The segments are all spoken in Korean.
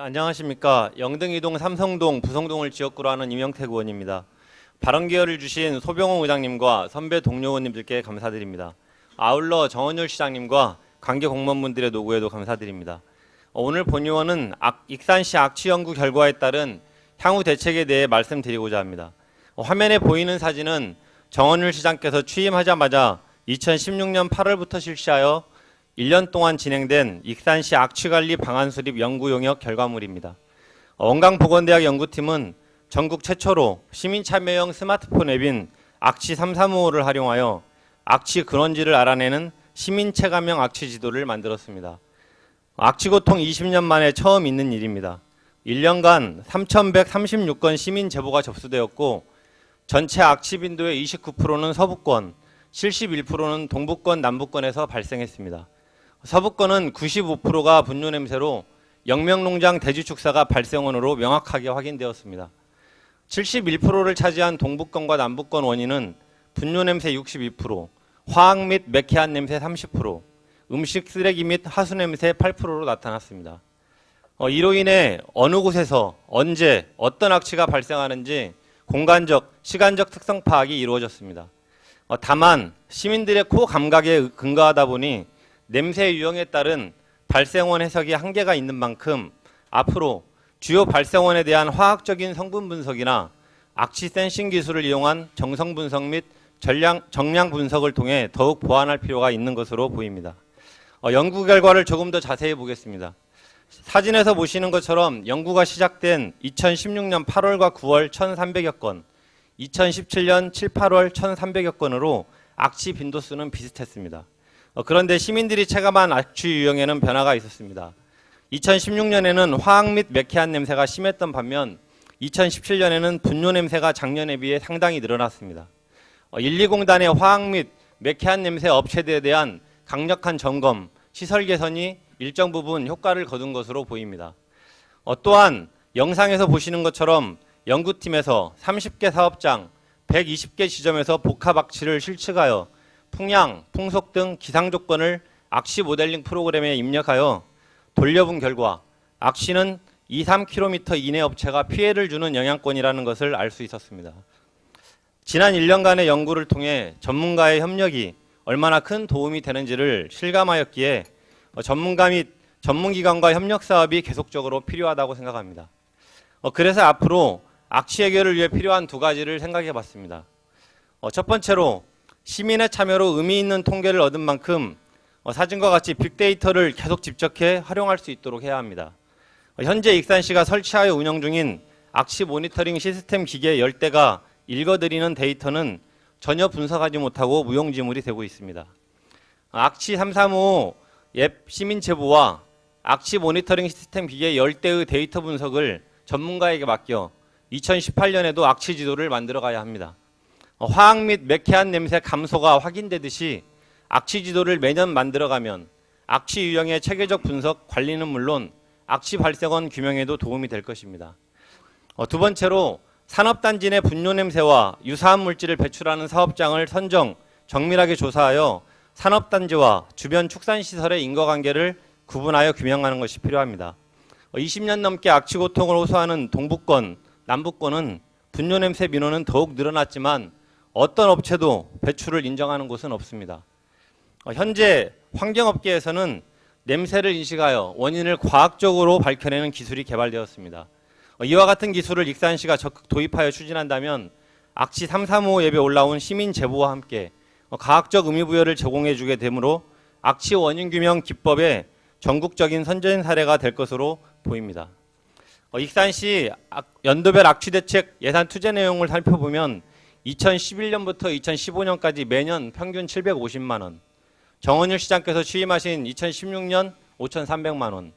안녕하십니까. 영등이동, 삼성동, 부성동을 지역구로 하는 임영택 의원입니다. 발언 기회를 주신 소병호 의장님과 선배 동료 의원님들께 감사드립니다. 아울러 정원율 시장님과 관계 공무원분들의 노고에도 감사드립니다. 오늘 본의원은 익산시 악취 연구 결과에 따른 향후 대책에 대해 말씀드리고자 합니다. 화면에 보이는 사진은 정원율 시장께서 취임하자마자 2016년 8월부터 실시하여 1년 동안 진행된 익산시 악취관리 방안 수립 연구 용역 결과물입니다. 원광보건대학 연구팀은 전국 최초로 시민 참여형 스마트폰 앱인 악취 335를 활용하여 악취 근원지를 알아내는 시민 체감형 악취 지도를 만들었습니다. 악취 고통 20년 만에 처음 있는 일입니다. 1년간 3,136건 시민 제보가 접수되었고 전체 악취 빈도의 29%는 서부권, 71%는 동부권, 남부권에서 발생했습니다. 서부권은 95%가 분뇨 냄새로 영명농장 돼지축사가 발생원으로 명확하게 확인되었습니다. 71%를 차지한 동부권과 남부권 원인은 분뇨 냄새 62%, 화학 및 매캐한 냄새 30%, 음식 쓰레기 및 하수 냄새 8%로 나타났습니다. 이로 인해 어느 곳에서 언제 어떤 악취가 발생하는지 공간적, 시간적 특성 파악이 이루어졌습니다. 다만 시민들의 코 감각에 근거하다 보니 냄새 유형에 따른 발생원 해석이 한계가 있는 만큼 앞으로 주요 발생원에 대한 화학적인 성분 분석이나 악취 센싱 기술을 이용한 정성 분석 및 정량 분석을 통해 더욱 보완할 필요가 있는 것으로 보입니다. 연구 결과를 조금 더 자세히 보겠습니다. 사진에서 보시는 것처럼 연구가 시작된 2016년 8월과 9월 1,300여 건, 2017년 7, 8월 1,300여 건으로 악취 빈도수는 비슷했습니다. 그런데 시민들이 체감한 악취 유형에는 변화가 있었습니다. 2016년에는 화학 및 매캐한 냄새가 심했던 반면 2017년에는 분뇨 냄새가 작년에 비해 상당히 늘어났습니다. 120단의 화학 및 매캐한 냄새 업체들에 대한 강력한 점검, 시설 개선이 일정 부분 효과를 거둔 것으로 보입니다. 또한 영상에서 보시는 것처럼 연구팀에서 30개 사업장, 120개 지점에서 복합 악취를 실측하여 풍향, 풍속 등 기상 조건을 악취 모델링 프로그램에 입력하여 돌려본 결과 악취는 2-3km 이내 업체가 피해를 주는 영향권이라는 것을 알 수 있었습니다. 지난 1년간의 연구를 통해 전문가의 협력이 얼마나 큰 도움이 되는지를 실감하였기에 전문가 및 전문기관과 협력 사업이 계속적으로 필요하다고 생각합니다. 그래서 앞으로 악취 해결을 위해 필요한 두 가지를 생각해 봤습니다. 첫 번째로 시민의 참여로 의미 있는 통계를 얻은 만큼 사진과 같이 빅데이터를 계속 집적해 활용할 수 있도록 해야 합니다. 현재 익산시가 설치하여 운영 중인 악취 모니터링 시스템 기계 10대가 읽어드리는 데이터는 전혀 분석하지 못하고 무용지물이 되고 있습니다. 악취 335 앱 시민 제보와 악취 모니터링 시스템 기계 10대의 데이터 분석을 전문가에게 맡겨 2018년에도 악취 지도를 만들어 가야 합니다. 화학 및 매캐한 냄새 감소가 확인되듯이 악취 지도를 매년 만들어가면 악취 유형의 체계적 분석, 관리는 물론 악취 발생원 규명에도 도움이 될 것입니다. 두 번째로 산업단지 내 분뇨 냄새와 유사한 물질을 배출하는 사업장을 선정, 정밀하게 조사하여 산업단지와 주변 축산시설의 인과관계를 구분하여 규명하는 것이 필요합니다. 20년 넘게 악취 고통을 호소하는 동부권, 남부권은 분뇨 냄새 민원은 더욱 늘어났지만 어떤 업체도 배출을 인정하는 곳은 없습니다. 현재 환경업계에서는 냄새를 인식하여 원인을 과학적으로 밝혀내는 기술이 개발되었습니다. 이와 같은 기술을 익산시가 적극 도입하여 추진한다면 악취 335 앱에 올라온 시민 제보와 함께 과학적 의미부여를 제공해 주게 되므로 악취 원인 규명 기법의 전국적인 선진 사례가 될 것으로 보입니다. 익산시 연도별 악취 대책 예산 투자 내용을 살펴보면 2011년부터 2015년까지 매년 평균 750만 원, 정원율 시장께서 취임하신 2016년 5,300만 원,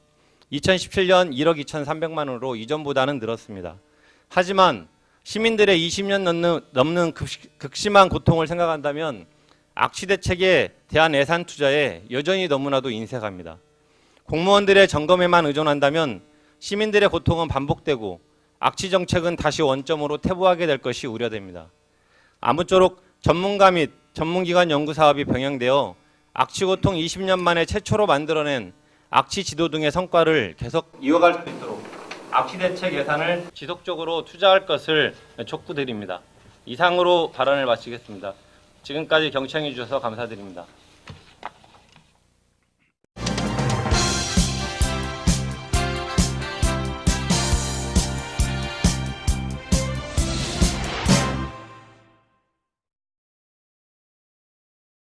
2017년 1억 2,300만 원으로 이전보다는 늘었습니다. 하지만 시민들의 20년 넘는 극심한 고통을 생각한다면 악취 대책에 대한 예산 투자에 여전히 너무나도 인색합니다. 공무원들의 점검에만 의존한다면 시민들의 고통은 반복되고 악취 정책은 다시 원점으로 퇴보하게 될 것이 우려됩니다. 아무쪼록 전문가 및 전문기관 연구 사업이 병행되어 악취 고통 20년 만에 최초로 만들어낸 악취 지도 등의 성과를 계속 이어갈 수 있도록 악취 대책 예산을 지속적으로 투자할 것을 촉구드립니다. 이상으로 발언을 마치겠습니다. 지금까지 경청해 주셔서 감사드립니다.